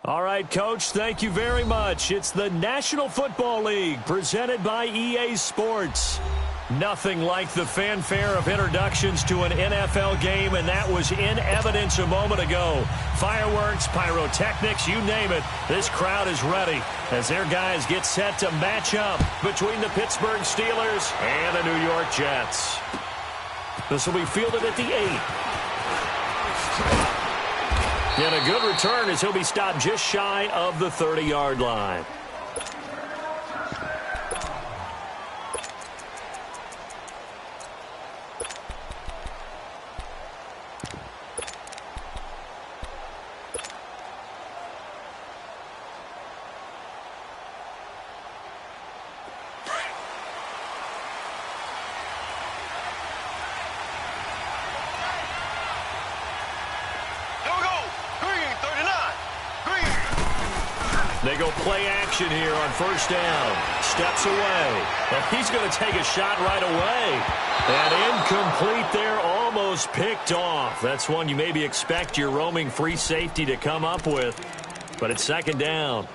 All right, Coach, thank you very much. It's the National Football League presented by EA Sports. Nothing like the fanfare of introductions to an NFL game, and that was in evidence a moment ago. Fireworks, pyrotechnics, you name it. This crowd is ready as their guys get set to match up between the Pittsburgh Steelers and the New York Jets. This will be fielded at the 8. And a good return as he'll be stopped just shy of the 30-yard line. They go play action here on first down. Steps away. And he's going to take a shot right away. And incomplete there, almost picked off. That's one you maybe expect your roaming free safety to come up with. But it's second down.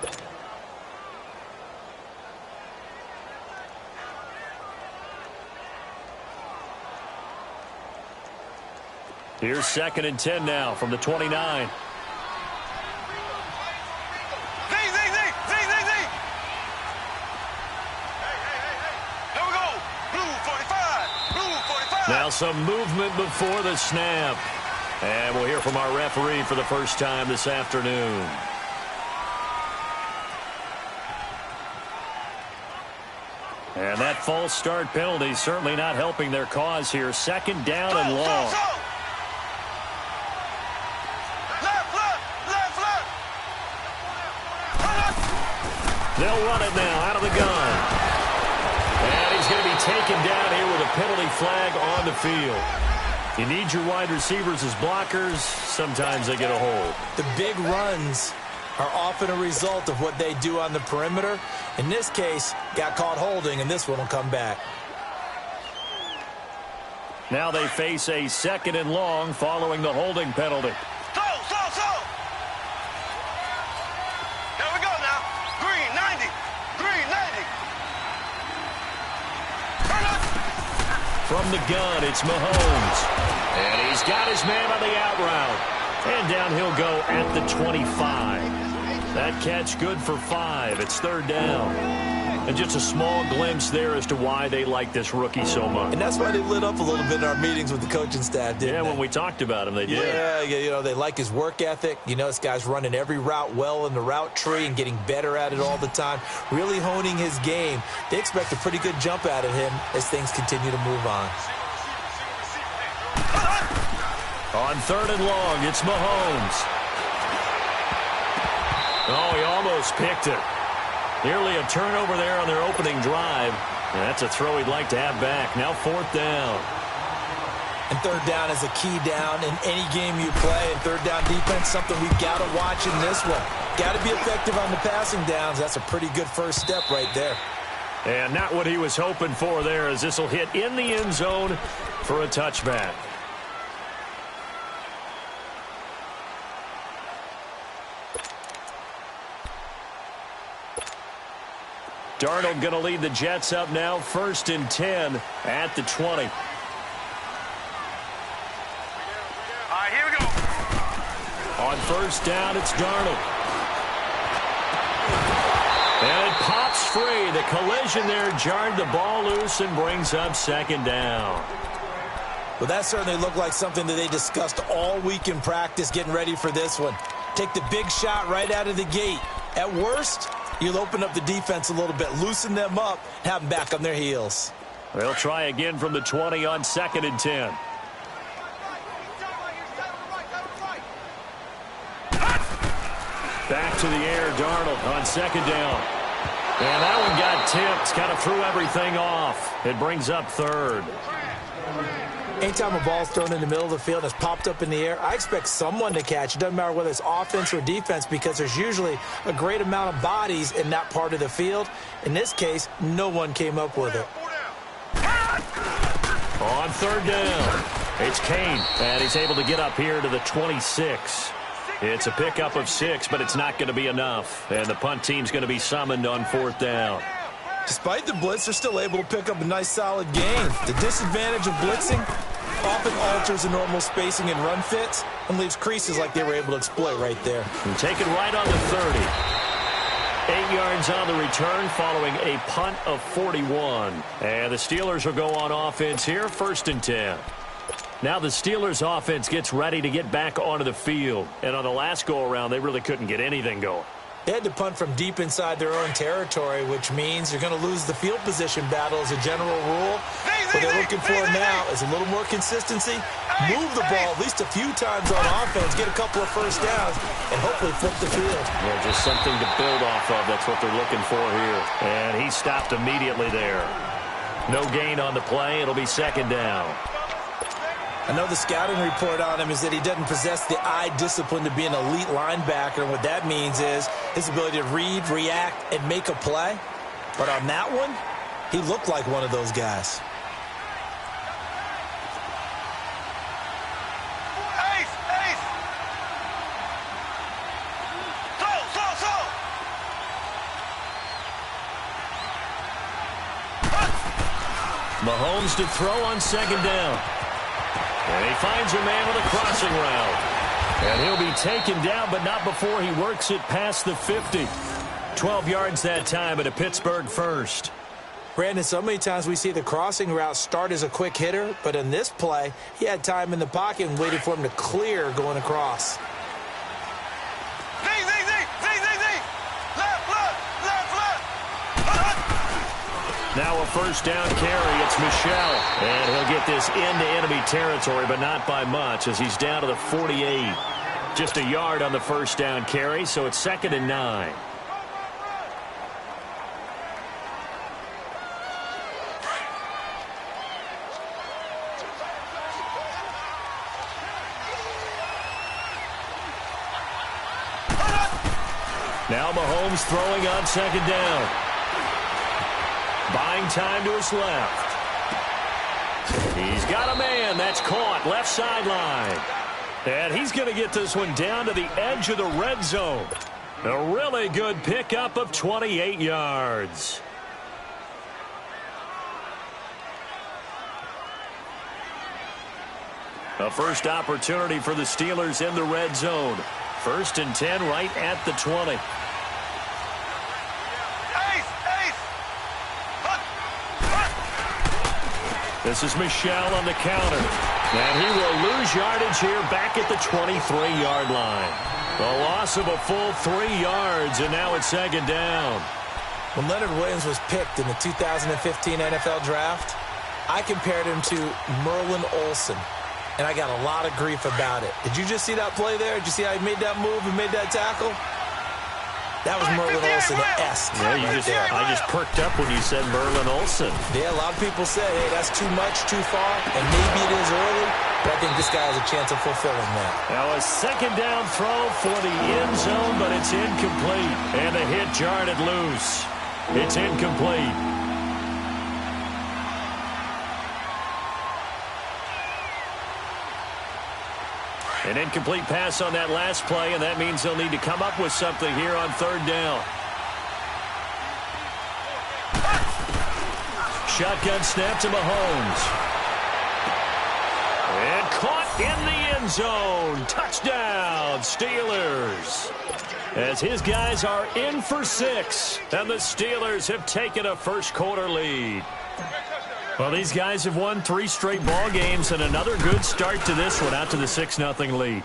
Here's 2nd and 10 now from the 29. Now some movement before the snap. And we'll hear from our referee for the first time this afternoon. And that false start penalty certainly not helping their cause here. 2nd down and long. They'll run it now out of the gun. And he's going to be taken down here with a penalty flag on the field. You need your wide receivers as blockers. Sometimes they get a hold. The big runs are often a result of what they do on the perimeter. In this case, got caught holding, and this one will come back. Now they face a 2nd and long following the holding penalty. From the gun, it's Mahomes. And he's got his man on the out route. And down he'll go at the 25. That catch good for 5. It's 3rd down. And just a small glimpse there as to why they like this rookie so much. And that's why they lit up a little bit in our meetings with the coaching staff, didn't they? Yeah, when we talked about him, they did. Yeah, you know, they like his work ethic. You know, this guy's running every route well in the route tree and getting better at it all the time, really honing his game. They expect a pretty good jump out of him as things continue to move on. On 3rd and long, it's Mahomes. Oh, he almost picked it. Nearly a turnover there on their opening drive. And that's a throw he'd like to have back. Now 4th down. And 3rd down is a key down in any game you play. And 3rd down defense, something we've got to watch in this one. Got to be effective on the passing downs. That's a pretty good first step right there. And not what he was hoping for there, as this will hit in the end zone for a touchback. Darnold going to lead the Jets up now, 1st and 10 at the 20. All right, here we go. On 1st down, it's Darnold. And it pops free. The collision there jarred the ball loose and brings up 2nd down. Well, that certainly looked like something that they discussed all week in practice getting ready for this one. Take the big shot right out of the gate. At worst, you'll open up the defense a little bit, loosen them up, have them back on their heels. They'll try again from the 20 on 2nd and 10. Back to the air, Darnold on 2nd down. And that one got tipped, kind of threw everything off. It brings up 3rd. Anytime a ball's thrown in the middle of the field and it's popped up in the air, I expect someone to catch. It doesn't matter whether it's offense or defense, because there's usually a great amount of bodies in that part of the field. In this case, no one came up with it. On 3rd down, it's Kane, and he's able to get up here to the 26. It's a pickup of 6, but it's not going to be enough. And the punt team's going to be summoned on 4th down. Despite the blitz, they're still able to pick up a nice, solid gain. The disadvantage of blitzing often alters the normal spacing and run fits and leaves creases like they were able to exploit right there. And taken right on the 30. 8 yards on the return following a punt of 41. And the Steelers will go on offense here, 1st and 10. Now the Steelers offense gets ready to get back onto the field. And on the last go-around, they really couldn't get anything going. They had to punt from deep inside their own territory, which means you're going to lose the field position battle as a general rule. What they're looking for now is a little more consistency, move the ball at least a few times on offense, get a couple of first downs, and hopefully flip the field. Yeah, just something to build off of. That's what they're looking for here. And he stopped immediately there. No gain on the play. It'll be 2nd down. I know the scouting report on him is that he doesn't possess the eye discipline to be an elite linebacker. And what that means is his ability to read, react, and make a play. But on that one, he looked like one of those guys. Mahomes to throw on 2nd down. And he finds a man with a crossing route. And he'll be taken down, but not before he works it past the 50. 12 yards that time at a Pittsburgh first. Brandon, so many times we see the crossing route start as a quick hitter, but in this play, he had time in the pocket and waited for him to clear going across. Now a 1st down carry. It's Michel. And he'll get this into enemy territory, but not by much as he's down to the 48. Just a yard on the 1st down carry, so it's 2nd and 9. Now Mahomes throwing on 2nd down. Buying time to his left. He's got a man. That's caught. Left sideline. And he's going to get this one down to the edge of the red zone. A really good pickup of 28 yards. A first opportunity for the Steelers in the red zone. 1st and 10 right at the 20. This is Michel on the counter. And he will lose yardage here back at the 23-yard line. The loss of a full 3 yards, and now it's 2nd down. When Leonard Williams was picked in the 2015 NFL Draft, I compared him to Merlin Olsen, and I got a lot of grief about it. Did you just see that play there? Did you see how he made that move and made that tackle? That was Merlin Olsen-esque. Yeah, I just perked up when you said Merlin Olsen. Yeah, a lot of people say, hey, that's too much, too far, and maybe it is early, but I think this guy has a chance of fulfilling that. Now a 2nd down throw for the end zone, but it's incomplete. And the hit jarred it loose. It's incomplete. An incomplete pass on that last play, and that means they'll need to come up with something here on 3rd down. Shotgun snap to Mahomes. And caught in the end zone. Touchdown, Steelers. As his guys are in for 6, and the Steelers have taken a first-quarter lead. Well, these guys have won 3 straight ball games, and another good start to this one out to the 6-0 lead.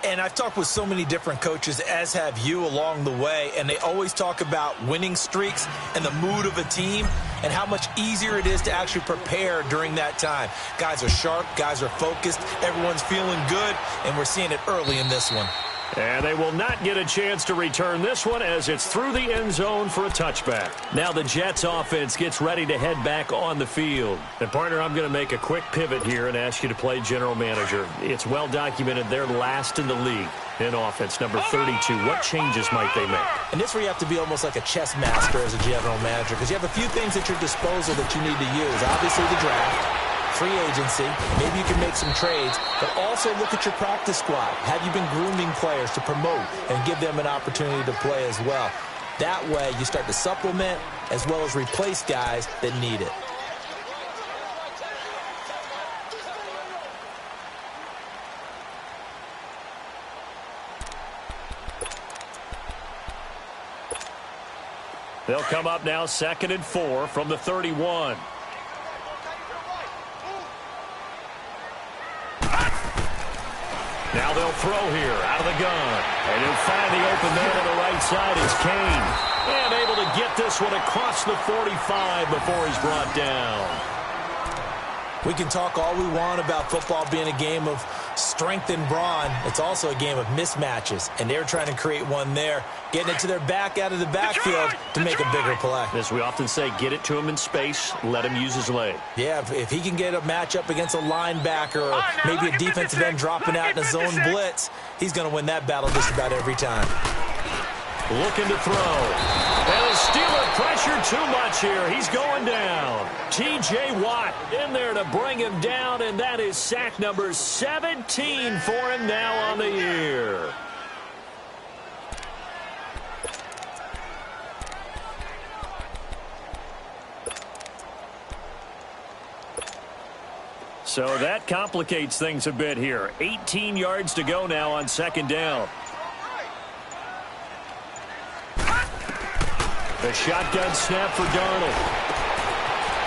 And I've talked with so many different coaches, as have you, along the way, and they always talk about winning streaks and the mood of a team and how much easier it is to actually prepare during that time. Guys are sharp, guys are focused, everyone's feeling good, and we're seeing it early in this one. And they will not get a chance to return this one as it's through the end zone for a touchback. Now the Jets offense gets ready to head back on the field. And partner, I'm going to make a quick pivot here and ask you to play general manager. It's well documented they're last in the league in offense, number 32. What changes might they make? And this is where you have to be almost like a chess master as a general manager, because you have a few things at your disposal that you need to use. Obviously the draft, free agency. Maybe you can make some trades, but also look at your practice squad. Have you been grooming players to promote and give them an opportunity to play as well? That way, you start to supplement as well as replace guys that need it. They'll come up now 2nd and 4 from the 31. Now they'll throw here out of the gun. And he'll find the open man on the right side. It's Kane. And able to get this one across the 45 before he's brought down. We can talk all we want about football being a game of strength and brawn. It's also a game of mismatches, and they're trying to create one there, getting it to their back out of the backfield to make a bigger play. As we often say, get it to him in space, let him use his leg. Yeah, if he can get a matchup against a linebacker or maybe a defensive end dropping out in a zone blitz, he's going to win that battle just about every time. Looking to throw. And the Steeler pressure too much here. He's going down. T.J. Watt in there to bring him down, and that is sack number 17 for him now on the year. So that complicates things a bit here. 18 yards to go now on 2nd down. The shotgun snap for Darnold.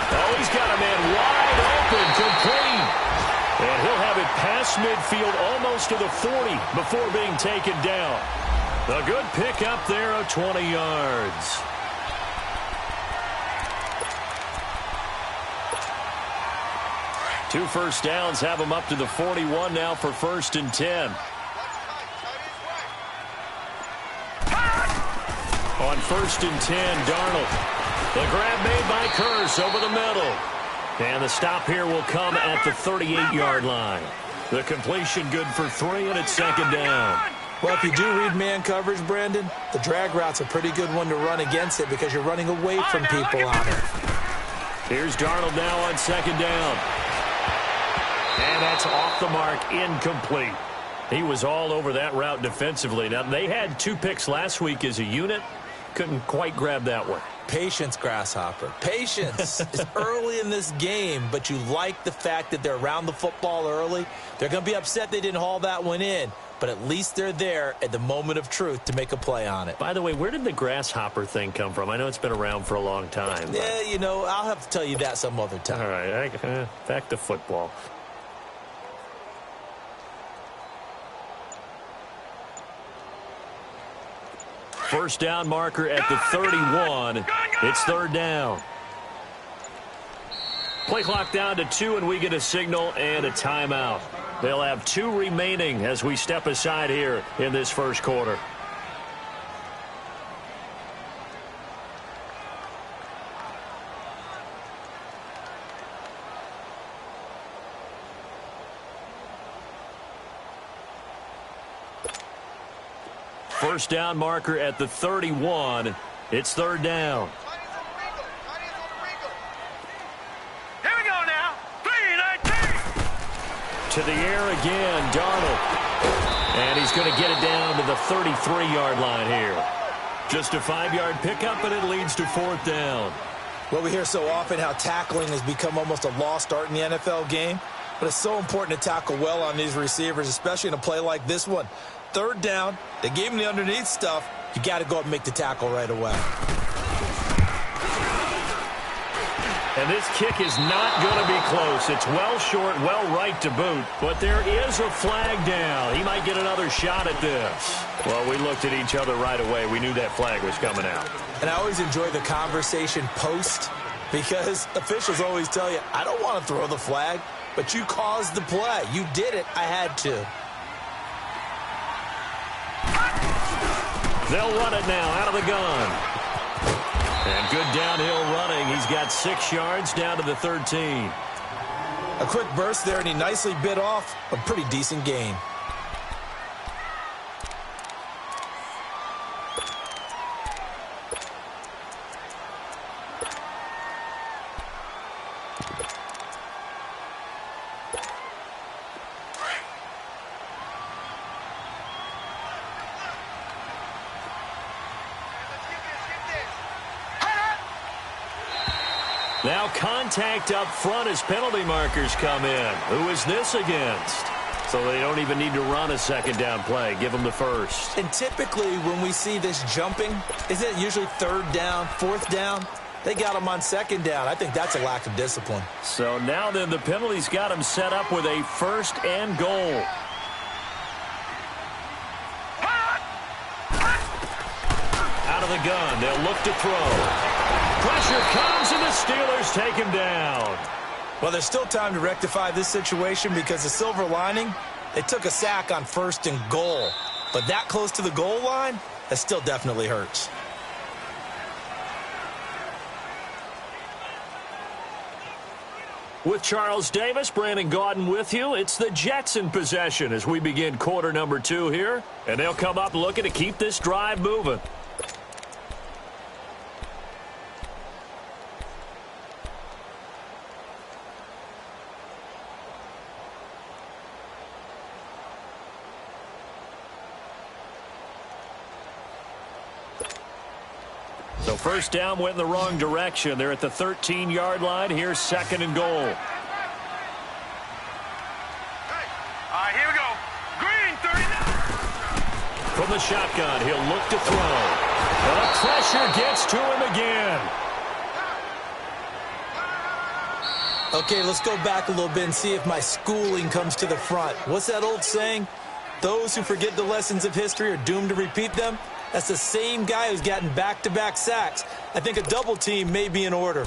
Oh, he's got a man wide open, complete. And he'll have it past midfield almost to the 40 before being taken down. A good pickup there of 20 yards. Two first downs have him up to the 41 now for 1st and 10. On 1st and 10, Darnold. The grab made by Curse over the middle. And the stop here will come at the 38-yard line. The completion good for 3, and it's 2nd down. Well, if you do read man coverage, Brandon, the drag route's a pretty good one to run against it because you're running away from people on it. Here's Darnold now on 2nd down. And that's off the mark, incomplete. He was all over that route defensively. Now, they had 2 picks last week as a unit. Couldn't quite grab that one. Patience, Grasshopper. Patience. It's early in this game, but you like the fact that they're around the football early. They're going to be upset they didn't haul that one in, but at least they're there at the moment of truth to make a play on it. By the way, where did the Grasshopper thing come from? I know it's been around for a long time. Yeah, you know, I'll have to tell you that some other time. All right, back to football. First down marker at the 31. It's 3rd down. Play clock down to 2, and we get a signal and a timeout. They'll have 2 remaining as we step aside here in this first quarter. First down marker at the 31. It's 3rd down. Here we go now. 3-19. To the air again, Darnold. And he's going to get it down to the 33-yard line here. Just a 5-yard pickup, and it leads to 4th down. Well, we hear so often how tackling has become almost a lost art in the NFL game. But it's so important to tackle well on these receivers, especially in a play like this one. 3rd down, they gave him the underneath stuff. You got to go up and make the tackle right away. And this kick is not going to be close. It's well short, well right to boot. But there is a flag down. He might get another shot at this. Well, we looked at each other right away. We knew that flag was coming out. And I always enjoy the conversation post because officials always tell you, I don't want to throw the flag, but you caused the play. You did it. I had to. They'll run it now out of the gun. And good downhill running. He's got 6 yards down to the 13. A quick burst there, and he nicely bit off a pretty decent gain. Now contact up front as penalty markers come in. Who is this against? So they don't even need to run a second down play. Give them the first. And typically when we see this jumping, isn't it usually third down, fourth down? They got them on second down. I think that's a lack of discipline. So now then the penalties got them set up with a first and goal. Out of the gun, they'll look to throw. Pressure comes, and the Steelers take him down. Well, there's still time to rectify this situation because the silver lining, they took a sack on first and goal. But that close to the goal line, that still definitely hurts. With Charles Davis, Brandon Gaudin with you. It's the Jets in possession as we begin quarter number 2 here. And they'll come up looking to keep this drive moving. So first down went in the wrong direction. They're at the 13-yard line. Here's second and goal. All right, here we go. Green, 39. From the shotgun, he'll look to throw. The pressure gets to him again. Okay, let's go back a little bit and see if my schooling comes to the front. What's that old saying? Those who forget the lessons of history are doomed to repeat them. That's the same guy who's gotten back-to-back sacks. I think a double team may be in order.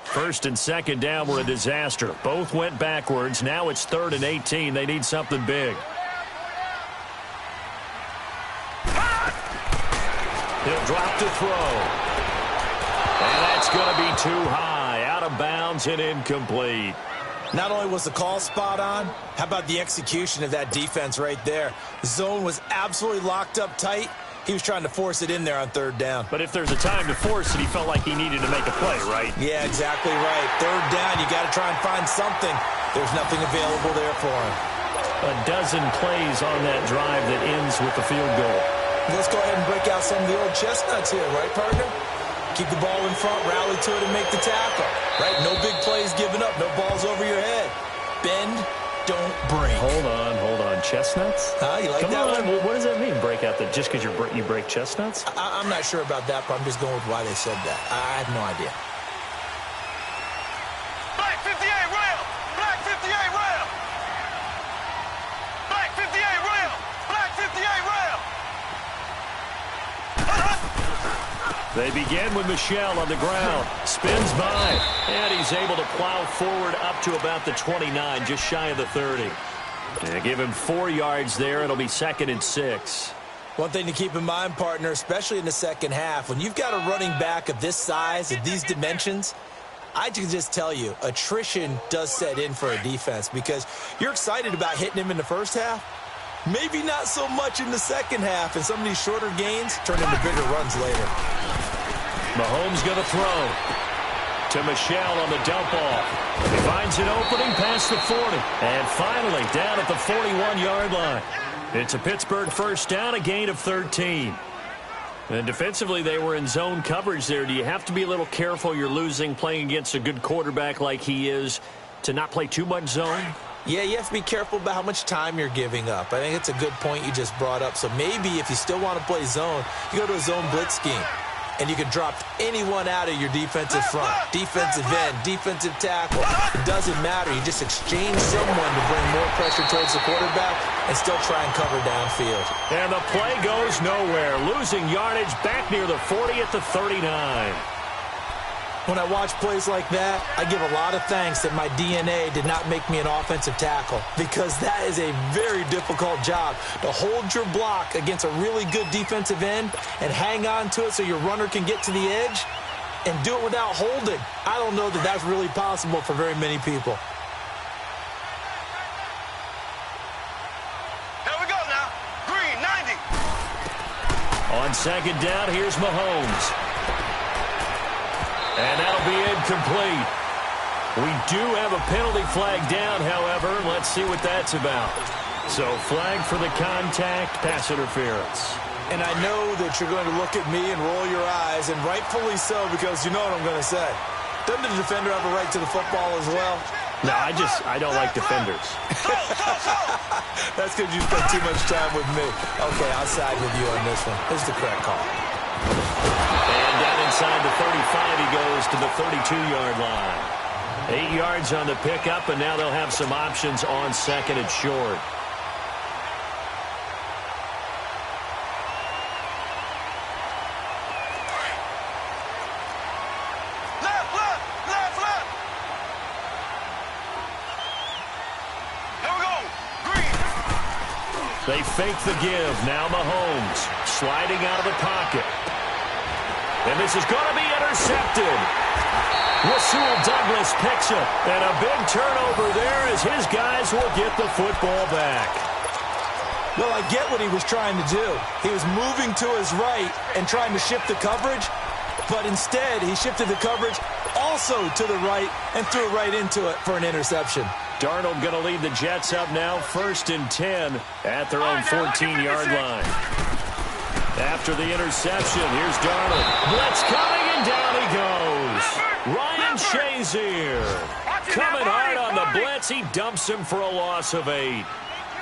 First and second down were a disaster. Both went backwards. Now it's 3rd and 18. They need something big. He'll drop to throw. And that's going to be too high. Out of bounds and incomplete. Not only was the call spot on, how about the execution of that defense right there? The zone was absolutely locked up tight. He was trying to force it in there on 3rd down. But if there's a time to force it, he felt like he needed to make a play, right? Yeah, exactly right. 3rd down, you got to try and find something. There's nothing available there for him. A dozen plays on that drive that ends with the field goal. Let's go ahead and break out some of the old chestnuts here, right, partner? Keep the ball in front, rally to it, and make the tackle. Right? No big plays given up, no balls over your head. Bend, don't break. Hold on. Chestnuts? You like Come that on. one? What does that mean, break out? Just because you break chestnuts? I'm not sure about that, but I'm just going with why they said that. I have no idea. Black 58 rail. Black 58 rail. Black 58 rail. Black 58 rail. They begin with Michel on the ground. Spins by. And he's able to plow forward up to about the 29, just shy of the 30. Yeah, give him 4 yards there. It'll be 2nd and 6. One thing to keep in mind, partner, especially in the second half, when you've got a running back of this size, of these dimensions, I can just tell you, attrition does set in for a defense because you're excited about hitting him in the first half. Maybe not so much in the second half, and some of these shorter gains turn into bigger runs later. Mahomes going to throw to Michel on the dump off. He finds an opening past the 40. And finally down at the 41-yard line. It's a Pittsburgh first down, a gain of 13. And defensively, they were in zone coverage there. Do you have to be a little careful you're losing playing against a good quarterback like he is to not play too much zone? Yeah, you have to be careful about how much time you're giving up. I think it's a good point you just brought up. So maybe if you still want to play zone, you go to a zone blitz scheme. And you can drop anyone out of your defensive front. Defensive end, defensive tackle. It doesn't matter. You just exchange someone to bring more pressure towards the quarterback and still try and cover downfield. And the play goes nowhere. Losing yardage back near the 40 at the 39. When I watch plays like that, I give a lot of thanks that my DNA did not make me an offensive tackle because that is a very difficult job to hold your block against a really good defensive end and hang on to it so your runner can get to the edge and do it without holding. I don't know that that's really possible for very many people. Here we go now. Green, 90. On second down, here's Mahomes. And that'll be incomplete. We do have a penalty flag down, however. Let's see what that's about. So flag for the contact, pass interference. And I know that you're going to look at me and roll your eyes, and rightfully so, because you know what I'm going to say. Doesn't the defender have a right to the football as well? No, I don't like defenders. That's because you spent too much time with me. Okay, I'll side with you on this one. This is the correct call. And down inside the 35, he goes to the 32-yard line. 8 yards on the pickup, and now they'll have some options on second and short. They fake the give. Now Mahomes sliding out of the pocket. And this is going to be intercepted. Rasul Douglas picks it. And a big turnover there as his guys will get the football back. Well, I get what he was trying to do. He was moving to his right and trying to shift the coverage. But instead, he shifted the coverage also to the right and threw it right into it for an interception. Darnold going to lead the Jets up now, 1st and 10 at their own 14-yard line. After the interception, here's Darnold. Blitz coming, and down he goes. Ryan Shazier coming hard on the blitz. He dumps him for a loss of 8.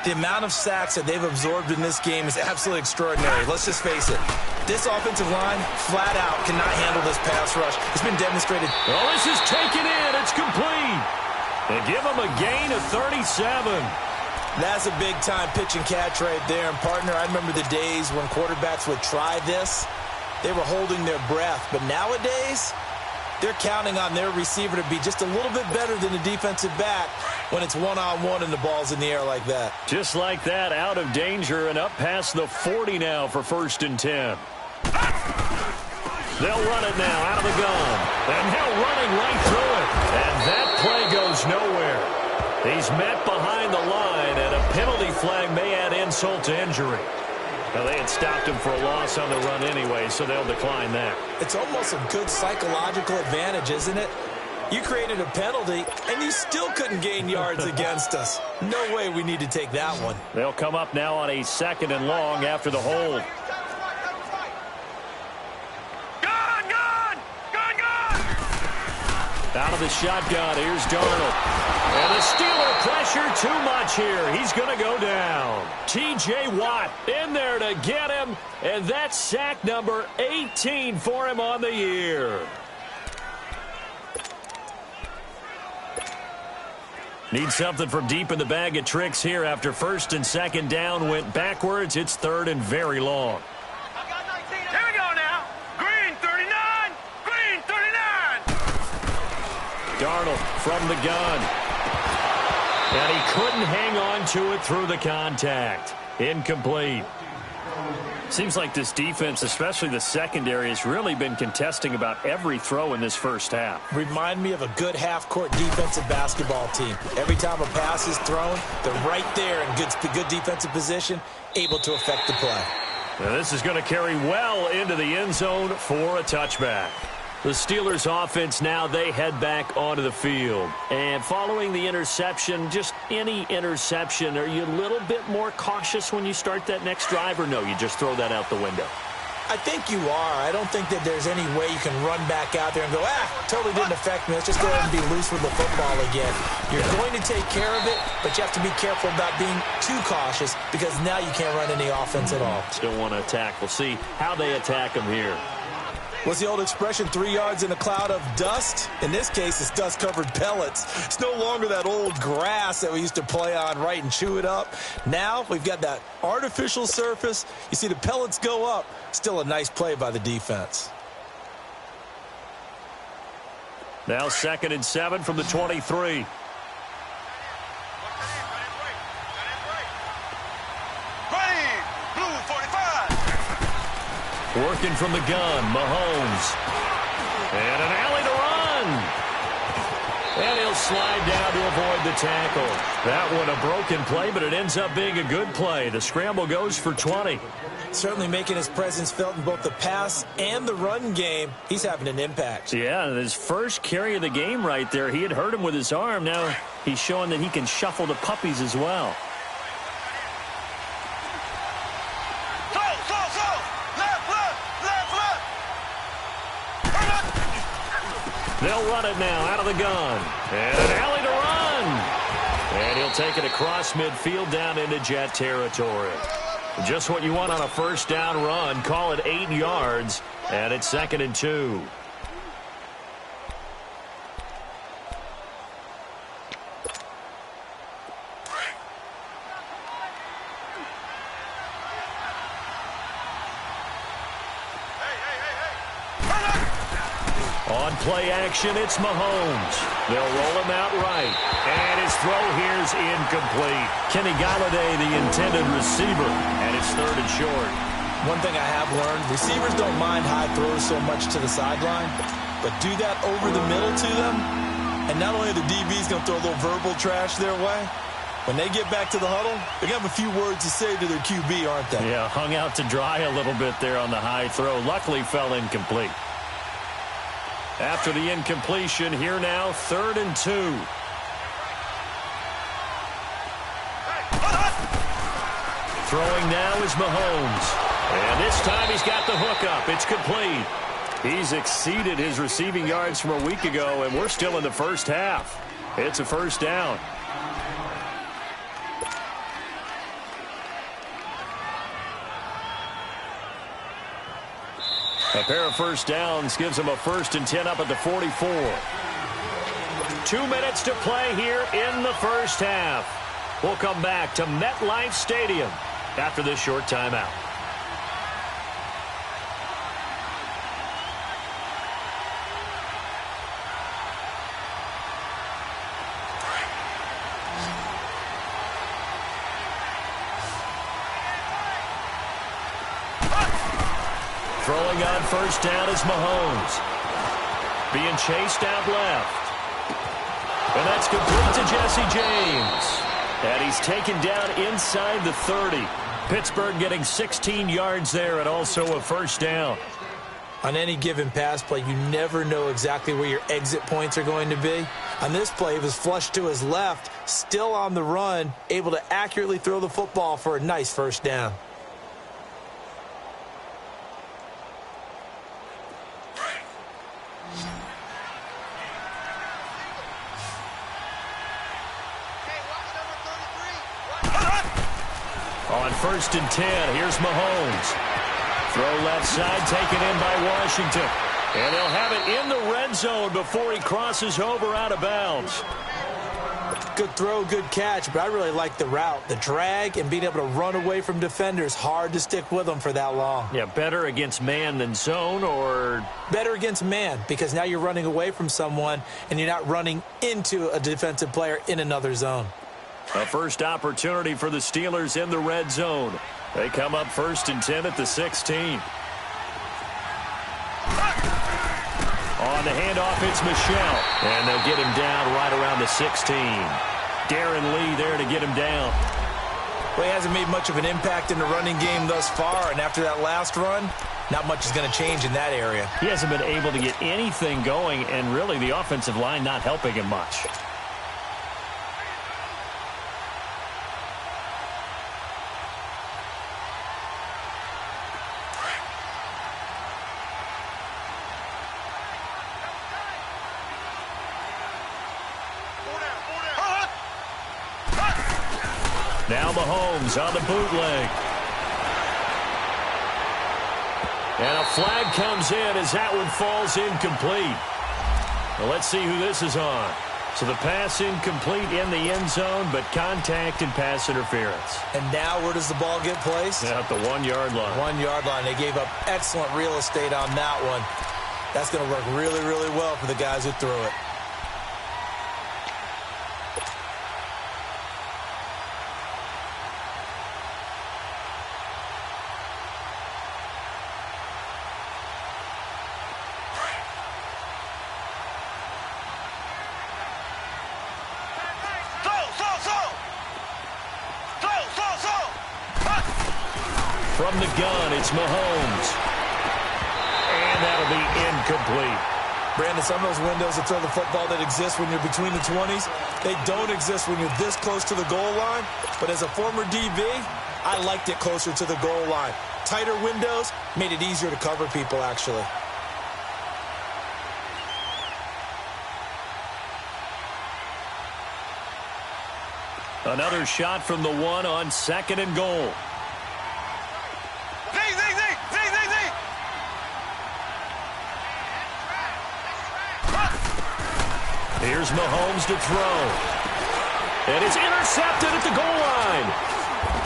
The amount of sacks that they've absorbed in this game is absolutely extraordinary. Let's just face it. This offensive line, flat out, cannot handle this pass rush. It's been demonstrated. Well, this is taken in. It's complete. They give him a gain of 37. That's a big-time pitch and catch right there. And, partner, I remember the days when quarterbacks would try this. They were holding their breath. But nowadays, they're counting on their receiver to be just a little bit better than the defensive back when it's one-on-one and the ball's in the air like that. Just like that, out of danger and up past the 40 now for 1st and 10. They'll run it now out of the gun. And now running right through it. And that play goes nowhere. He's met behind the line, and a penalty flag may add insult to injury. Now, they had stopped him for a loss on the run anyway, so they'll decline that. It's almost a good psychological advantage, isn't it? You created a penalty, and you still couldn't gain yards against us. No way we need to take that one. They'll come up now on a 2nd and long after the hold. Out of the shotgun, here's Darnold. And the Steeler pressure too much here. He's going to go down. T.J. Watt in there to get him. And that's sack number 18 for him on the year. Need something from deep in the bag of tricks here after 1st and 2nd down went backwards. It's 3rd and very long. Here we go now. Green 39. Green 39. Darnold from the gun. And he couldn't hang on to it through the contact. Incomplete. Seems like this defense, especially the secondary, has really been contesting about every throw in this first half. Remind me of a good half-court defensive basketball team. Every time a pass is thrown, they're right there in good defensive position, able to affect the play. Now this is going to carry well into the end zone for a touchback. The Steelers offense now, they head back onto the field. And following the interception, just any interception, are you a little bit more cautious when you start that next drive, or no, you just throw that out the window? I think you are. I don't think that there's any way you can run back out there and go, totally didn't affect me. Let's just go ahead and be loose with the football again. You're going to take care of it, but you have to be careful about being too cautious because now you can't run any offense at all. Still want to attack. We'll see how they attack them here. What's the old expression, 3 yards in a cloud of dust? In this case, it's dust-covered pellets. It's no longer that old grass that we used to play on, right, and chew it up. Now we've got that artificial surface. You see the pellets go up. Still a nice play by the defense. Now 2nd and 7 from the 23. Working from the gun, Mahomes. And an alley to run. And he'll slide down to avoid the tackle. That one a broken play, but it ends up being a good play. The scramble goes for 20. Certainly making his presence felt in both the pass and the run game. He's having an impact. Yeah, his first carry of the game right there. He had hurt him with his arm. Now he's showing that he can shuffle the puppies as well. They'll run it now out of the gun. And an alley to run. And he'll take it across midfield down into Jet territory. Just what you want on a first down run. Call it 8 yards. And it's 2nd and 2. On play action, it's Mahomes. They'll roll him out right. And his throw here's incomplete. Kenny Galladay, the intended receiver. And it's 3rd and short. One thing I have learned, receivers don't mind high throws so much to the sideline, but do that over the middle to them, and not only are the DBs going to throw a little verbal trash their way, when they get back to the huddle, they're going to have a few words to say to their QB, aren't they? Yeah, hung out to dry a little bit there on the high throw. Luckily fell incomplete. After the incompletion, here now, 3rd and 2. Throwing now is Mahomes. And this time he's got the hook up. It's complete. He's exceeded his receiving yards from a week ago, and we're still in the first half. It's a first down. A pair of first downs gives him a 1st and 10 up at the 44. 2 minutes to play here in the first half. We'll come back to MetLife Stadium after this short timeout. Throwing on first down is Mahomes. Being chased out left. And that's complete to Jesse James. And he's taken down inside the 30. Pittsburgh getting 16 yards there and also a first down. On any given pass play, you never know exactly where your exit points are going to be. On this play, he was flushed to his left, still on the run, able to accurately throw the football for a nice first down. On 1st and 10, here's Mahomes. Throw left side, taken in by Washington. And they'll have it in the red zone before he crosses over out of bounds. Good throw, good catch, but I really like the route. The drag and being able to run away from defenders, hard to stick with them for that long. Yeah, better against man than zone, or? Better against man, because now you're running away from someone and you're not running into a defensive player in another zone. A first opportunity for the Steelers in the red zone. They come up 1st and 10 at the 16. On the handoff, it's Michel. And they'll get him down right around the 16. Darren Lee there to get him down. Well, he hasn't made much of an impact in the running game thus far, and after that last run, not much is going to change in that area. He hasn't been able to get anything going, and really the offensive line not helping him much. Now Mahomes on the bootleg. And a flag comes in as that one falls incomplete. Well, let's see who this is on. So the pass incomplete in the end zone, but contact and pass interference. And now where does the ball get placed? Yeah, at the 1 yard line. 1 yard line. They gave up excellent real estate on that one. That's going to work really, really well for the guys who threw it. From the gun, it's Mahomes. And that'll be incomplete. Brandon, some of those windows to throw the football that exist when you're between the 20s, they don't exist when you're this close to the goal line. But as a former DB, I liked it closer to the goal line. Tighter windows made it easier to cover people, actually. Another shot from the one on 2nd and goal. Here's Mahomes to throw. And it's intercepted at the goal line.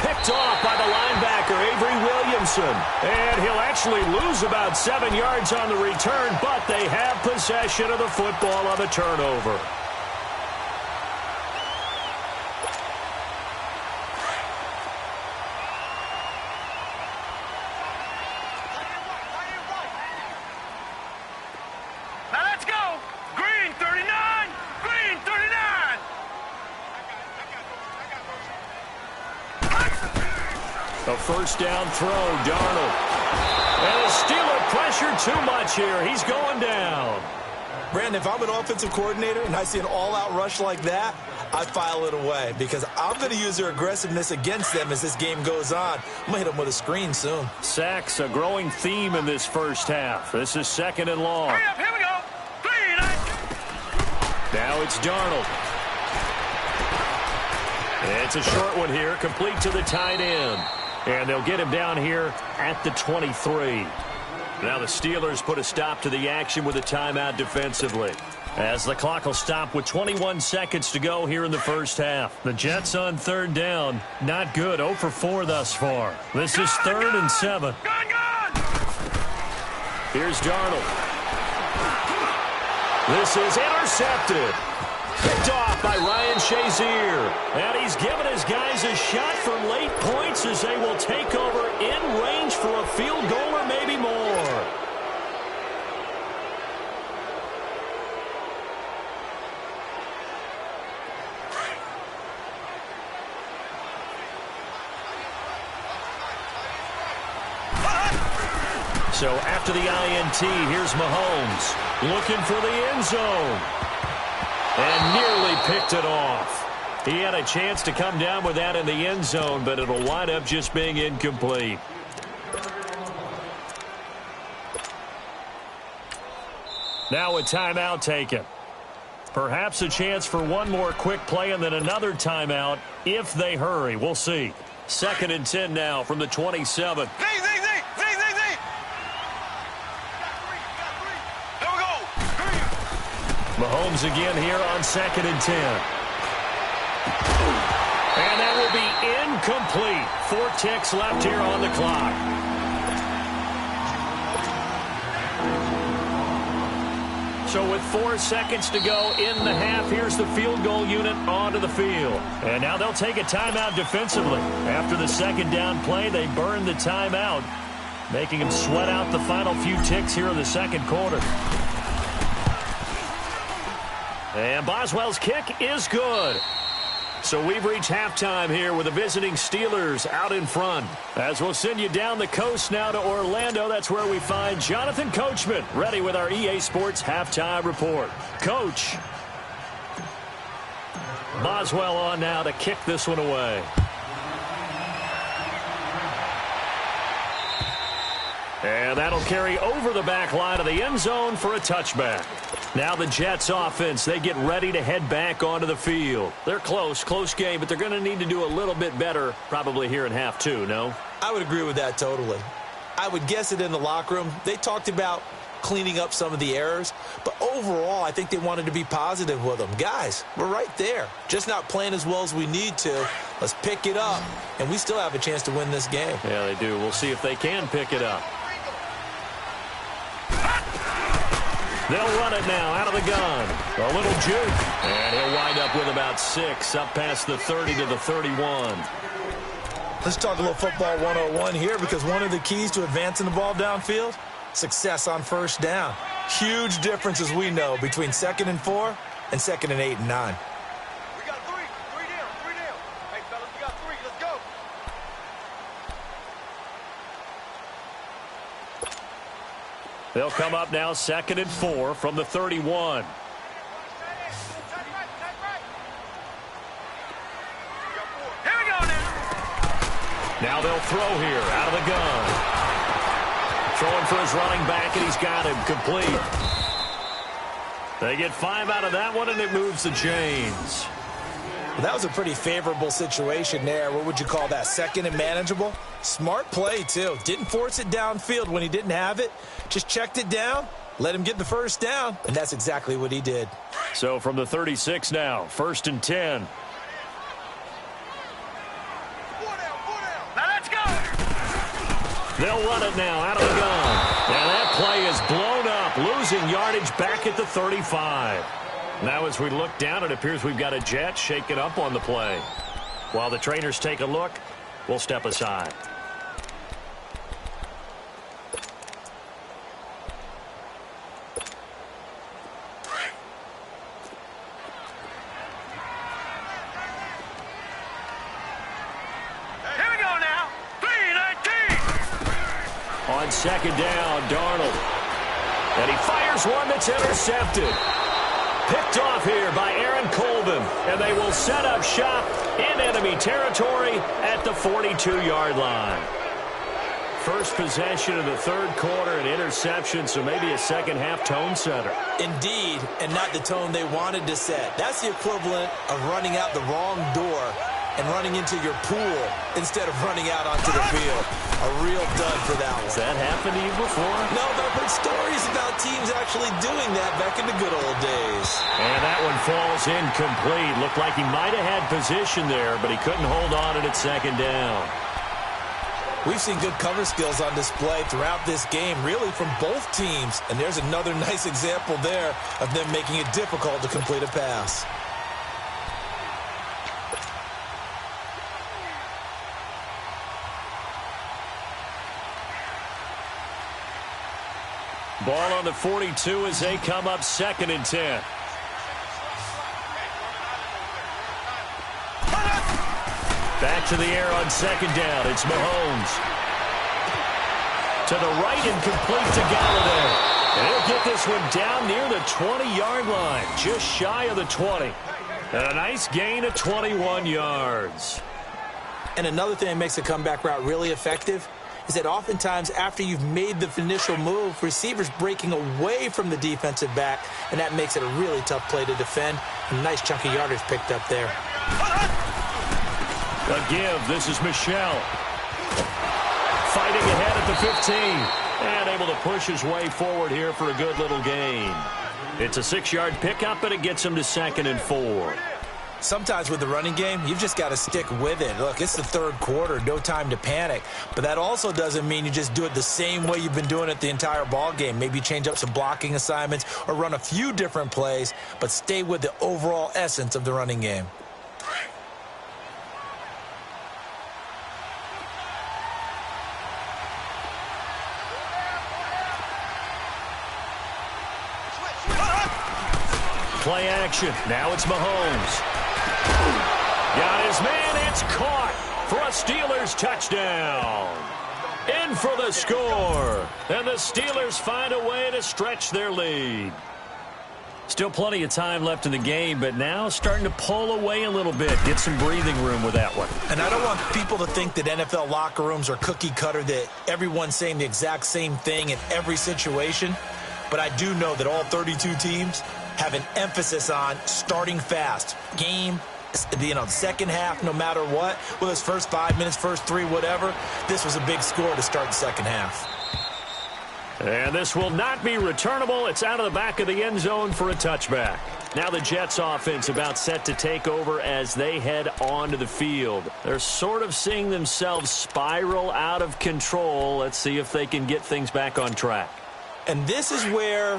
Picked off by the linebacker, Avery Williamson. And he'll actually lose about 7 yards on the return, but they have possession of the football on the turnover. A first down throw, Darnold. And the Steeler pressure too much here. He's going down. Brandon, if I'm an offensive coordinator and I see an all-out rush like that, I file it away because I'm going to use their aggressiveness against them as this game goes on. I'm going to hit them with a screen soon. Sacks, a growing theme in this first half. This is 2nd and long. Hurry up, here we go. Now it's Darnold. It's a short one here, complete to the tight end. And they'll get him down here at the 23. Now the Steelers put a stop to the action with a timeout defensively, as the clock will stop with 21 seconds to go here in the first half. The Jets on 3rd down. Not good. 0 for 4 thus far. This is 3rd and 7. Here's Darnold. This is intercepted. Picked off by Ryan Shazier. And he's given his guys a shot for late points as they will take over in range for a field goal or maybe more. So after the INT, here's Mahomes looking for the end zone. And nearly picked it off. He had a chance to come down with that in the end zone, but it'll wind up just being incomplete. Now a timeout taken. Perhaps a chance for one more quick play and then another timeout if they hurry. We'll see. 2nd and 10 now from the 27. Mahomes again here on 2nd and 10. And that will be incomplete. 4 ticks left here on the clock. So with 4 seconds to go in the half, here's the field goal unit onto the field. And now they'll take a timeout defensively. After the 2nd down play, they burn the timeout, making them sweat out the final few ticks here in the 2nd quarter. And Boswell's kick is good. So we've reached halftime here with the visiting Steelers out in front. As we'll send you down the coast now to Orlando, that's where we find Jonathan Coachman ready with our EA Sports halftime report. Coach. Boswell on now to kick this one away. And that'll carry over the back line of the end zone for a touchback. Now the Jets offense, they get ready to head back onto the field. They're close game, but they're going to need to do a little bit better probably here in half 2, no? I would agree with that totally. I would guess it in the locker room. They talked about cleaning up some of the errors, but overall I think they wanted to be positive with them. Guys, we're right there. Just not playing as well as we need to. Let's pick it up, and we still have a chance to win this game. Yeah, they do. We'll see if they can pick it up. They'll run it now out of the gun. A little juke. And he'll wind up with about 6 up past the 30 to the 31. Let's talk a little football 101 here, because one of the keys to advancing the ball downfield, success on first down. Huge difference, as we know, between 2nd and 4 and 2nd and 8 and 9. We got 3 down. Hey, fellas, we got 3. Let's go. They'll come up now 2nd and 4 from the 31. Here we go now. Now they'll throw here out of the gun. Throwing for his running back, and he's got him complete. They get 5 out of that one, and it moves the chains. Well, that was a pretty favorable situation there. What would you call that? 2nd and manageable? Smart play, too. Didn't force it downfield when he didn't have it. Just checked it down, let him get the first down, and that's exactly what he did. So from the 36 now, 1st and 10. Now let's go. They'll run it now out of the gun. And that play is blown up, losing yardage back at the 35. Now as we look down, it appears we've got a jet shaken up on the play. While the trainers take a look, we'll step aside. Here we go now. 3-19. On 2nd down, Darnold. And he fires one that's intercepted. Picked off here by Aaron Colvin, and they will set up shop in enemy territory at the 42-yard line. First possession of the 3rd quarter, an interception, so maybe a second-half tone setter. Indeed, and not the tone they wanted to set. That's the equivalent of running out the wrong door and running into your pool instead of running out onto the field. A real dud for that one. Has that happened to you before? No, but I've heard stories about teams actually doing that back in the good old days. And that one falls incomplete. Looked like he might have had position there, but he couldn't hold on it at 2nd down. We've seen good cover skills on display throughout this game, really from both teams. And there's another nice example there of them making it difficult to complete a pass. Ball on the 42 as they come up 2nd and 10. Back to the air on 2nd down. It's Mahomes. To the right and complete to Galladay. And he'll get this one down near the 20-yard line, just shy of the 20. And a nice gain of 21 yards. And another thing that makes a comeback route really effective is that oftentimes after you've made the initial move, receivers breaking away from the defensive back, and that makes it a really tough play to defend. A nice chunk of yardage picked up there. A give. This is Michelle. Fighting ahead at the 15. And able to push his way forward here for a good little gain. It's a 6-yard pickup, and it gets him to 2nd and 4. Sometimes with the running game, you've just got to stick with it. Look, it's the 3rd quarter, no time to panic. But that also doesn't mean you just do it the same way you've been doing it the entire ball game. Maybe change up some blocking assignments or run a few different plays, but stay with the overall essence of the running game. Play action. Now it's Mahomes. Got his man. It's caught for a Steelers touchdown. In for the score. And the Steelers find a way to stretch their lead. Still plenty of time left in the game, but now starting to pull away a little bit. Get some breathing room with that one. And I don't want people to think that NFL locker rooms are cookie cutter, that everyone's saying the exact same thing in every situation. But I do know that all 32 teams have an emphasis on starting fast. Game, second half, no matter what. Whether it's first 5 minutes, first 3, whatever. This was a big score to start the second half. And this will not be returnable. It's out of the back of the end zone for a touchback. Now the Jets offense about set to take over as they head onto the field. They're sort of seeing themselves spiral out of control. Let's see if they can get things back on track. And this is where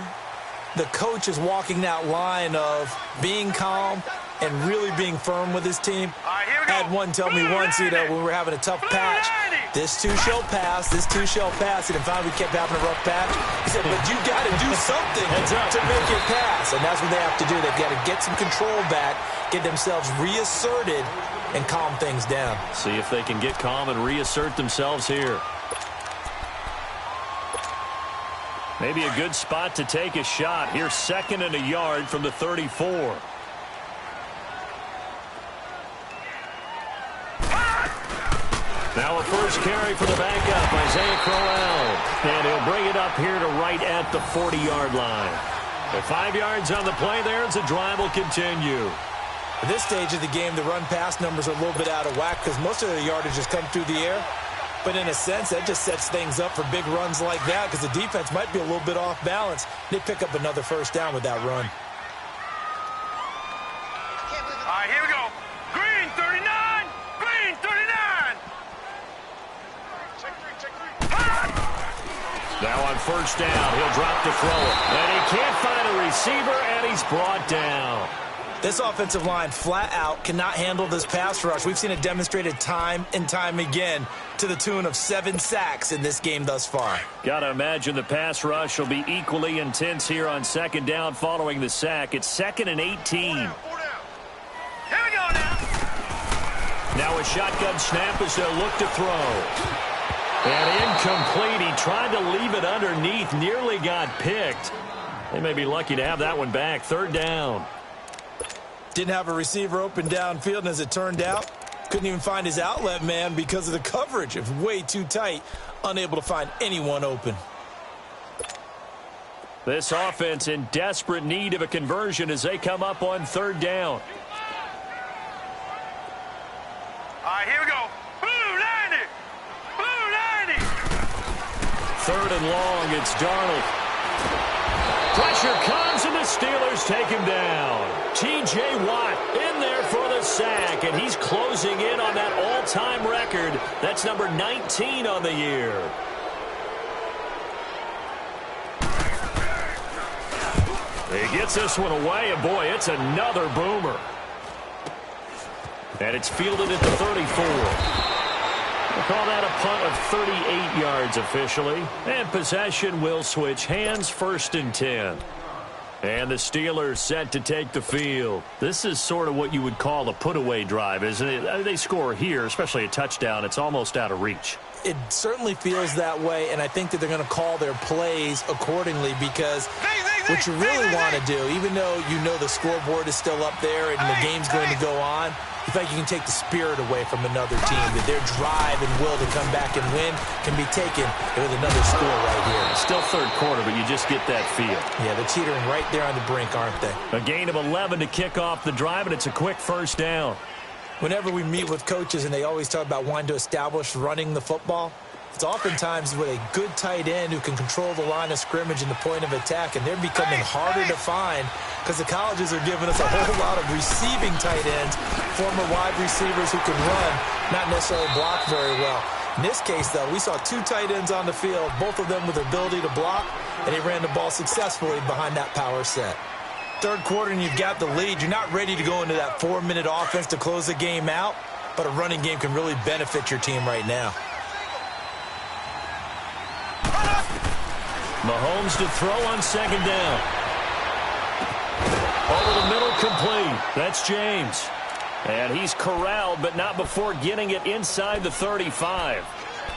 the coach is walking that line of being calm and really being firm with his team. All right, here we go. I had one tell me once, when we were having a tough patch, this too shall pass, this too shall pass. And finally we kept having a rough patch. He said, but you got to do something to make it pass. And that's what they have to do. They've got to get some control back, get themselves reasserted, and calm things down. See if they can get calm and reassert themselves here. Maybe a good spot to take a shot. Here's 2nd and a yard from the 34. Now a first carry for the backup, Isaiah Crowell. And he'll bring it up here to right at the 40-yard line. At 5 yards on the play there, as the drive will continue. At this stage of the game, the run-pass numbers are a little bit out of whack because most of the yardage has come through the air. But in a sense, that just sets things up for big runs like that because the defense might be a little bit off balance. They pick up another first down with that run. All right, here we go. Green 39, green 39. Now on first down, he'll drop to throw it. And he can't find a receiver, and he's brought down. This offensive line flat out cannot handle this pass rush. We've seen it demonstrated time and time again to the tune of 7 sacks in this game thus far. Got to imagine the pass rush will be equally intense here on 2nd down following the sack. It's 2nd and 18. Here we go now. Now a shotgun snap as they'll look to throw. And incomplete. He tried to leave it underneath, nearly got picked. They may be lucky to have that one back. 3rd down. Didn't have a receiver open downfield, and as it turned out, couldn't even find his outlet man because of the coverage. It was way too tight, unable to find anyone open. This offense in desperate need of a conversion as they come up on 3rd down. All right, here we go. Blue 90, blue 90. 3rd and long, it's Darnold. Pressure comes, and the Steelers take him down. T.J. Watt in there for the sack, and he's closing in on that all-time record. That's number 19 on the year. He gets this one away, and boy, it's another boomer. And it's fielded at the 34. We'll call that a punt of 38 yards officially. And possession will switch hands, 1st and 10. And the Steelers set to take the field. This is sort of what you would call a put-away drive, isn't it? They score here, especially a touchdown. It's almost out of reach. It certainly feels that way, and I think that they're going to call their plays accordingly because what you really want to do, even though you know the scoreboard is still up there and the game's going to go on, you think you can take the spirit away from another team, that their drive and will to come back and win can be taken with another score right here. Still 3rd quarter, but you just get that feel. Yeah, they're teetering right there on the brink, aren't they? A gain of 11 to kick off the drive, and it's a quick 1st down. Whenever we meet with coaches and they always talk about wanting to establish running the football, it's oftentimes with a good tight end who can control the line of scrimmage and the point of attack, and they're becoming harder to find because the colleges are giving us a whole lot of receiving tight ends, former wide receivers who can run, not necessarily block very well. In this case, though, we saw 2 tight ends on the field, both of them with the ability to block, and they ran the ball successfully behind that power set. 3rd quarter and you've got the lead. You're not ready to go into that 4-minute offense to close the game out, but a running game can really benefit your team right now. Mahomes to throw on 2nd down. Over the middle, complete. That's James. And he's corralled, but not before getting it inside the 35.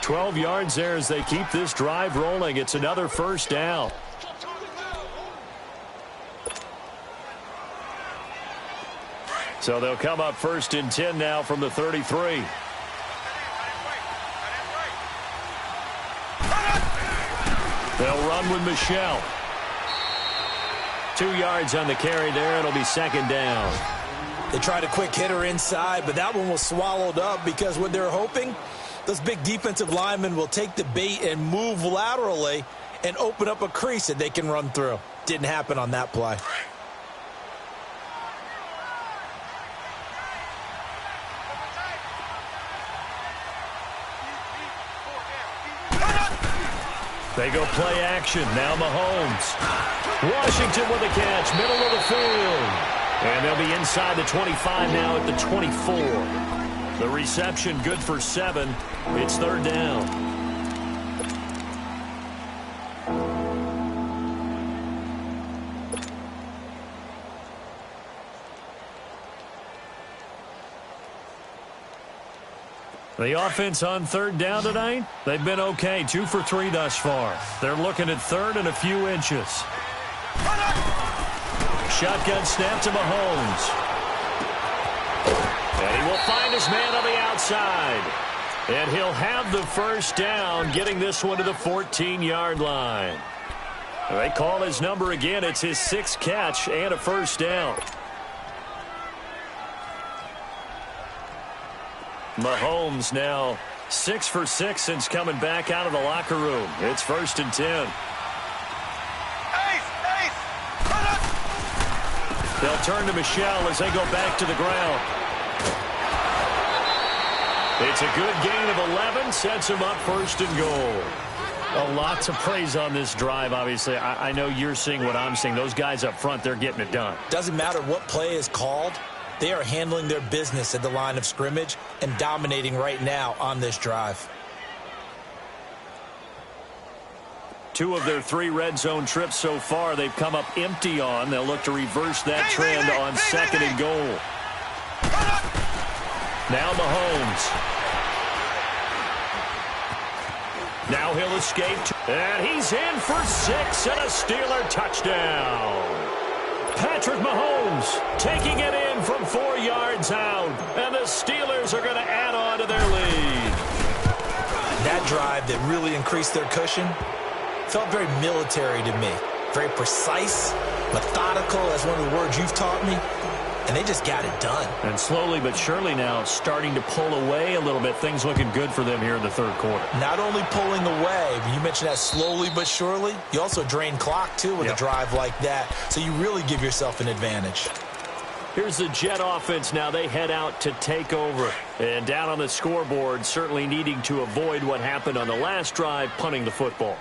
12 yards there as they keep this drive rolling. It's another 1st down. So they'll come up 1st and 10 now from the 33. They'll run with Michelle. 2 yards on the carry there. It'll be 2nd down. They tried a quick hitter inside, but that one was swallowed up because what they're hoping, those big defensive linemen will take the bait and move laterally and open up a crease that they can run through. Didn't happen on that play. They go play action. Now Mahomes. Washington with a catch. Middle of the field. And they'll be inside the 25 now at the 24. The reception good for 7. It's 3rd down. The offense on third down tonight, they've been okay, 2 for 3 thus far. They're looking at third and a few inches. Shotgun snap to Mahomes. And he will find his man on the outside. And he'll have the first down, getting this one to the 14-yard line. They call his number again. It's his 6th catch and a first down. Mahomes now 6 for 6 since coming back out of the locker room. It's 1st and 10. They'll turn to Michel as they go back to the ground. It's a good gain of 11, sets him up 1st and goal. A lot to praise on this drive, obviously. I know you're seeing what I'm seeing. Those guys up front, they're getting it done. Doesn't matter what play is called. They are handling their business at the line of scrimmage and dominating right now on this drive. 2 of their 3 red zone trips so far, they've come up empty on. They'll look to reverse that trend on 2nd and goal. Now Mahomes. Now he'll escape. And he's in for 6 and a Steeler touchdown. Patrick Mahomes taking it in from 4 yards out. And the Steelers are going to add on to their lead. That drive that really increased their cushion felt very military to me. Very precise, methodical, that's one of the words you've taught me. And they just got it done. And slowly but surely now starting to pull away a little bit. Things looking good for them here in the 3rd quarter. Not only pulling away, but you mentioned that slowly but surely. You also drain clock, too, with a drive like that. So you really give yourself an advantage. Here's the Jet offense now. They head out to take over. And down on the scoreboard, certainly needing to avoid what happened on the last drive, punting the football.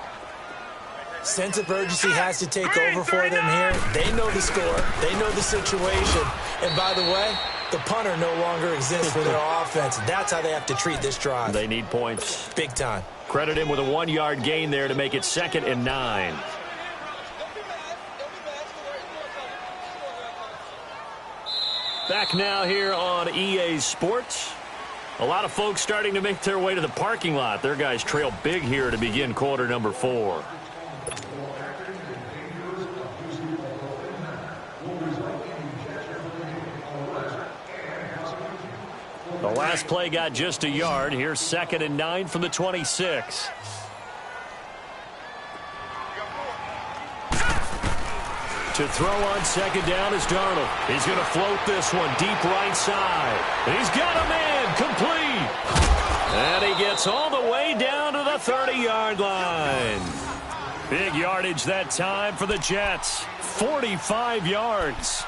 Sense of urgency has to take over for them here. They know the score. They know the situation. And by the way, the punter no longer exists for their offense. That's how they have to treat this drive. They need points. Big time. Credit him with a 1-yard gain there to make it 2nd and 9. Back now here on EA Sports. A lot of folks starting to make their way to the parking lot. Their guys trail big here to begin quarter number 4. The last play got just a yard. Here's 2nd and 9 from the 26. To throw on 2nd down is Darnold. He's going to float this one deep right side. He's got a man complete. And he gets all the way down to the 30-yard line. Big yardage that time for the Jets. 45 yards.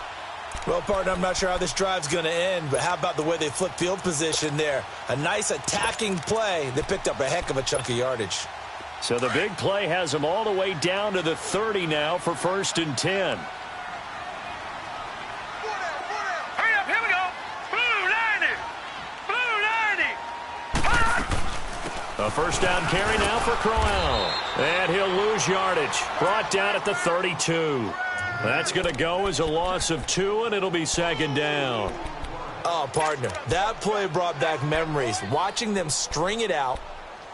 Well, partner, I'm not sure how this drive's going to end, but how about the way they flip field position there? A nice attacking play that picked up a heck of a chunk of yardage. So the big play has them all the way down to the 30 now for 1st and 10. Hurry up, here we go. Blue 90. Blue 90. A first down carry now for Crowell. And he'll lose yardage. Brought down at the 32. That's going to go as a loss of 2, and it'll be 2nd down. Oh, partner, that play brought back memories. Watching them string it out,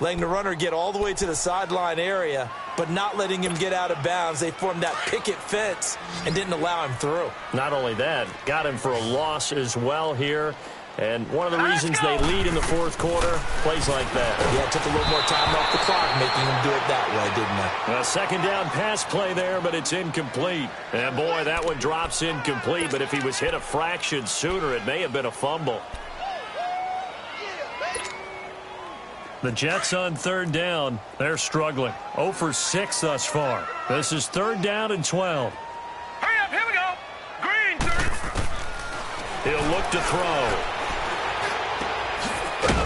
letting the runner get all the way to the sideline area, but not letting him get out of bounds. They formed that picket fence and didn't allow him through. Not only that, got him for a loss as well here. And one of the reasons they lead in the 4th quarter, plays like that. Yeah, it took a little more time off the clock, making him do it that way, didn't it? A 2nd down pass play there, but it's incomplete. And boy, that one drops incomplete, but if he was hit a fraction sooner, it may have been a fumble. The Jets on 3rd down, they're struggling. 0 for 6 thus far. This is 3rd down and 12. Hurry up, here we go. Green 30. He'll look to throw.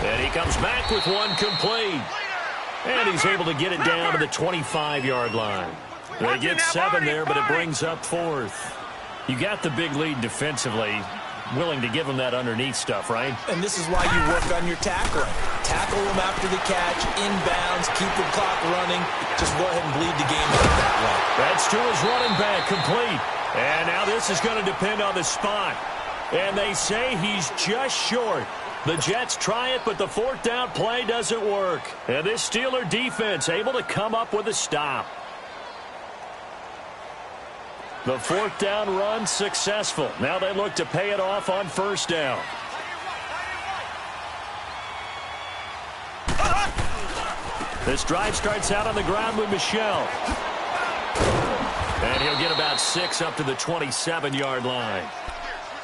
And he comes back with one complete. And he's able to get it down to the 25-yard line. They get 7 there, but it brings up 4th. You got the big lead defensively. Willing to give them that underneath stuff, right? And this is why you work on your tackling. Tackle them after the catch, inbounds, keep the clock running. Just go ahead and bleed the game out that way. That's to his running back, complete. And now this is going to depend on the spot. And they say he's just short. The Jets try it, but the fourth down play doesn't work. And this Steeler defense able to come up with a stop. The fourth down run successful. Now they look to pay it off on first down. This drive starts out on the ground with Michel. And he'll get about 6 up to the 27-yard line.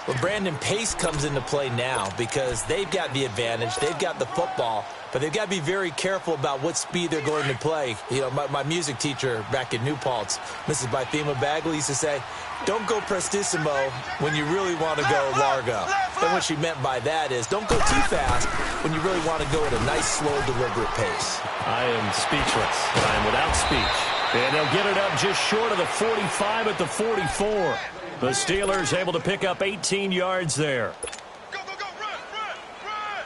Well, Brandon, pace comes into play now because they've got the advantage. They've got the football, but they've got to be very careful about what speed they're going to play. You know, my music teacher back in New Paltz, Mrs. Bythema Bagley, used to say, don't go prestissimo when you really want to go largo. And what she meant by that is don't go too fast when you really want to go at a nice, slow, deliberate pace. I am speechless. I am without speech. And they'll get it up just short of the 45 at the 44. The Steelers able to pick up 18 yards there. Go, go, go, run, run, run!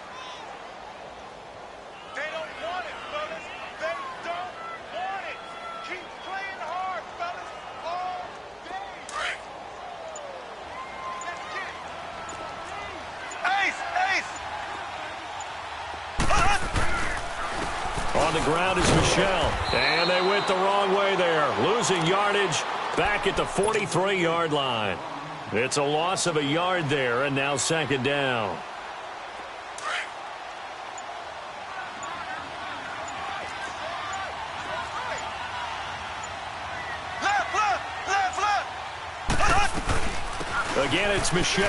They don't want it, fellas. They don't want it. Keep playing hard, fellas, all day. Let's get it. Ace, ace! On the ground is Michel. And they went the wrong way there. Losing yardage back at the 43-yard line. It's a loss of a yard there, and now second down. Left, left, left, left! Again, it's Michel.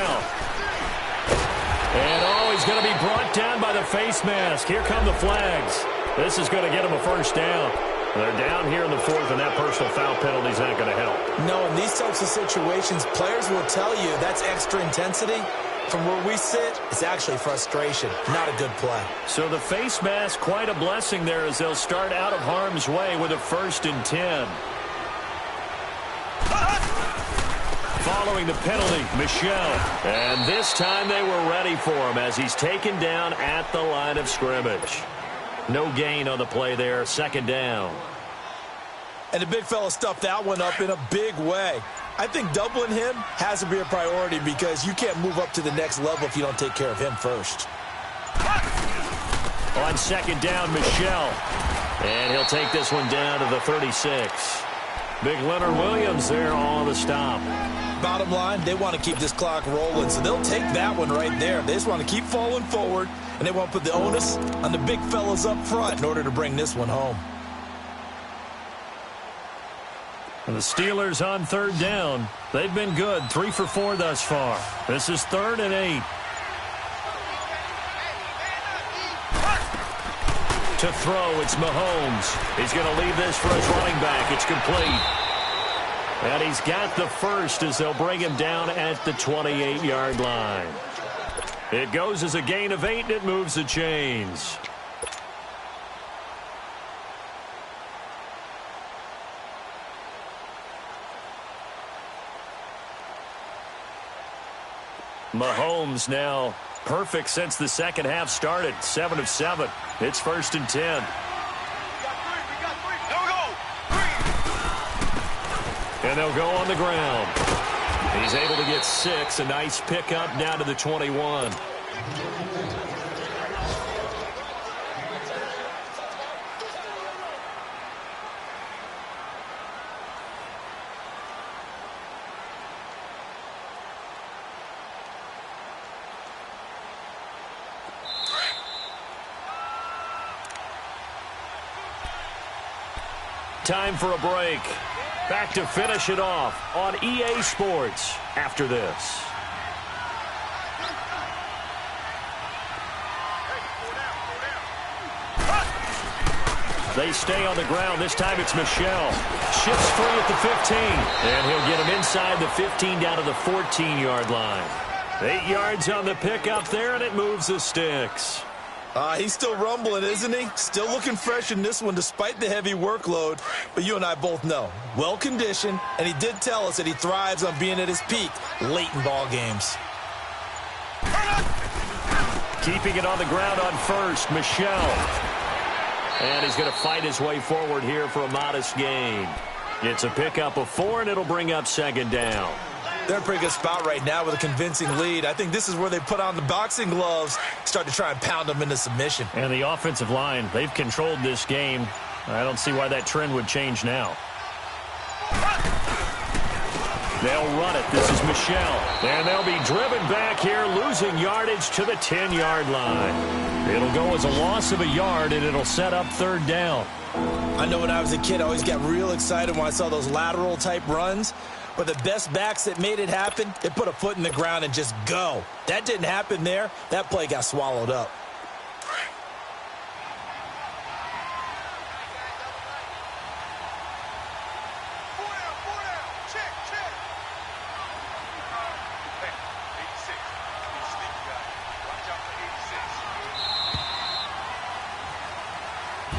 And, oh, he's going to be brought down by the face mask. Here come the flags. This is going to get him a first down. They're down here in the fourth, and that personal foul penalty is not going to help. No, in these types of situations, players will tell you that's extra intensity. From where we sit, it's actually frustration, not a good play. So the face mask, quite a blessing there as they'll start out of harm's way with a 1st and 10. Following the penalty, Michel. And this time they were ready for him as he's taken down at the line of scrimmage. No gain on the play there, second down. And the big fella stuffed that one up in a big way. I think doubling him has to be a priority because you can't move up to the next level if you don't take care of him first. On second down, Michel. And he'll take this one down to the 36. Big Leonard Williams there on the stop. Bottom line, they want to keep this clock rolling, so they'll take that one right there. They just want to keep falling forward, and they want to put the onus on the big fellas up front in order to bring this one home. And the Steelers on third down. They've been good, 3 for 4 thus far. This is 3rd and 8. To throw, it's Mahomes. He's going to leave this for his running back. It's complete. And he's got the first as they'll bring him down at the 28-yard line. It goes as a gain of 8, and it moves the chains. Mahomes now perfect since the second half started. 7 of 7. It's 1st and 10. And they'll go on the ground. He's able to get 6. A nice pickup down to the 21. Time for a break. Back to finish it off on EA Sports after this. They stay on the ground. This time it's Michel. Shifts free at the 15. And he'll get him inside the 15 down to the 14-yard line. 8 yards on the pickup there, and it moves the sticks. He's still rumbling, isn't he? Still looking fresh in this one despite the heavy workload. But you and I both know, well-conditioned, and he did tell us that he thrives on being at his peak late in ball games. Keeping it on the ground on first, Michel. And he's going to fight his way forward here for a modest gain. It's a pickup of 4, and it'll bring up second down. They're in a pretty good spot right now with a convincing lead. I think this is where they put on the boxing gloves, start to try and pound them into submission. And the offensive line, they've controlled this game. I don't see why that trend would change now. They'll run it. This is Michelle. And they'll be driven back here, losing yardage to the 10-yard line. It'll go as a loss of a yard, and it'll set up third down. I know when I was a kid, I always got real excited when I saw those lateral-type runs. But the best backs that made it happen, they put a foot in the ground and just go. That didn't happen there. That play got swallowed up.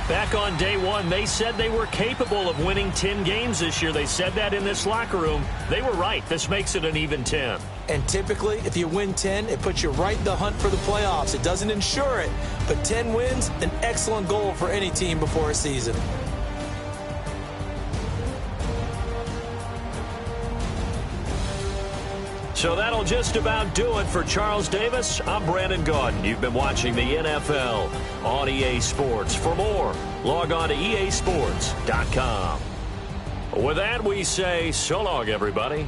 Back on day one, they said they were capable of winning 10 games this year. They said that in this locker room. They were right. This makes it an even 10. And typically, if you win 10, it puts you right in the hunt for the playoffs. It doesn't ensure it, but 10 wins, an excellent goal for any team before a season. So that'll just about do it for Charles Davis. I'm Brandon Gaudin. You've been watching the NFL on EA Sports. For more, log on to easports.com. With that, we say so long, everybody.